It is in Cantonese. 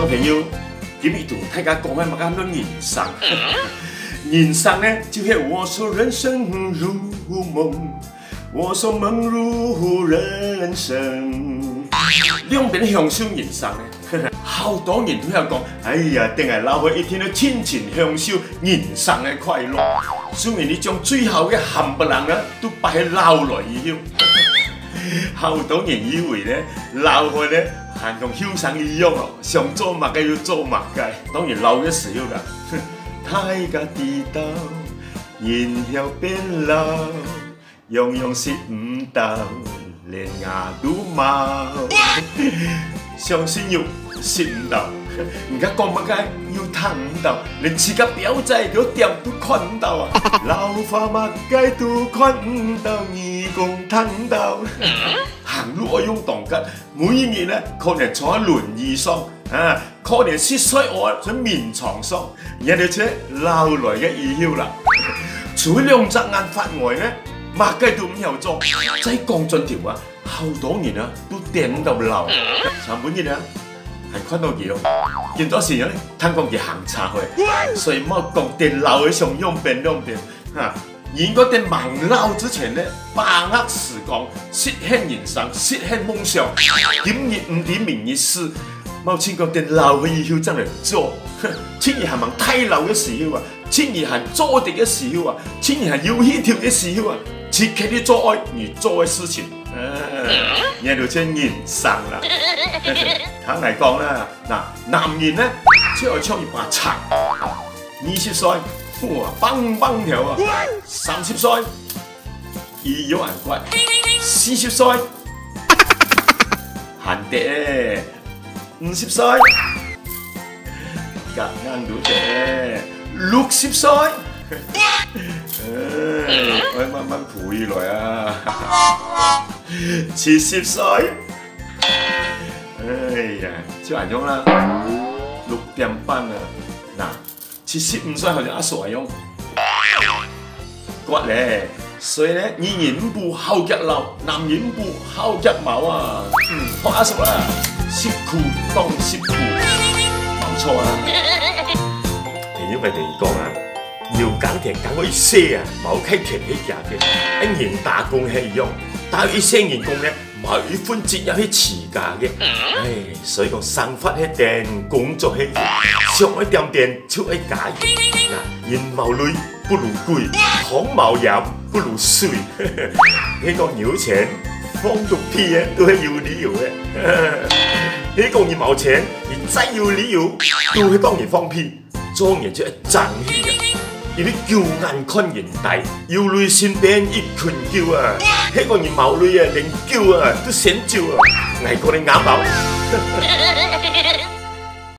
朋友，今日同大家讲下乜嘢人生。人生呢，就係我說人生如夢，我說夢如人生。兩邊享受人生呢，好多人都有講，哎呀，定係老去一天都天天享受人生嘅快樂。雖然你將最後嘅冚唪唥呢，都擺喺老來以後。好多人以為咧，老去咧係同後生一樣哦，想做乜嘅要做乜嘅。當然老嘅時候啦，大家知道，然後變老，樣樣食唔到，連牙都冇。相信要食唔到，而家講乜嘅要睇唔到，連自己表仔嗰點都看唔到啊！老花乜嘅都看唔到，義工睇唔到。行路我用動吉，每年咧可能坐喺輪椅上，可能摔衰我喺面床上，人哋且老來嘅意曉啦。除兩隻眼發呆咧，乜嘅都唔有做，真係講盡條啊！好多人啊都點到老，上半日啊係看到佢咯，見到時咧聽講佢行差去，所以冇講電老嘅上用變兩變嚇。應該在盲老之前呢，把握時光，實現人生，實現夢想。今日唔知明日事，冇錢講在老嘅以後真係做。千日係忙太老嘅時候啊，千日係做啲嘅時候啊，千日係要協調嘅時候啊，切刻地做愛你做嘅事情。嘢就真人生啦。坦嚟講啦，嗱，男人呢，只愛唱一把長，20歲。哇，蹦蹦跳啊！30歲易有眼骨，40歲閒啲，50歲夾硬到啲，60歲，我慢慢陪來啊，70歲，哎呀，就咁樣啦，6點半啦，嗱。75歲好像阿傻樣，骨咧，所以咧，女人不好腳老，男人不好腳毛啊。學阿叔啦，食苦當食苦，冇錯啊。朋友咪同佢講啊，要耕田耕嗰一些啊，冇開田起價嘅，一年打工係一樣，打一些人工咧，冇一分錢有係持價嘅。唉，所以講生活係電，工作係上一點電，出一假嘢。嗱，人冇鐳不如龜，ของ冇鹽不如水。你講有錢放毒屁啊，都係有理由嘅。你講你冇錢，你再有理由，都係幫人放屁。做人就係爭氣嘅。而啲叫眼看人大，要淚先俾一群叫啊！呢個人冇淚啊，連叫啊都想叫啊，捱過你眼爆。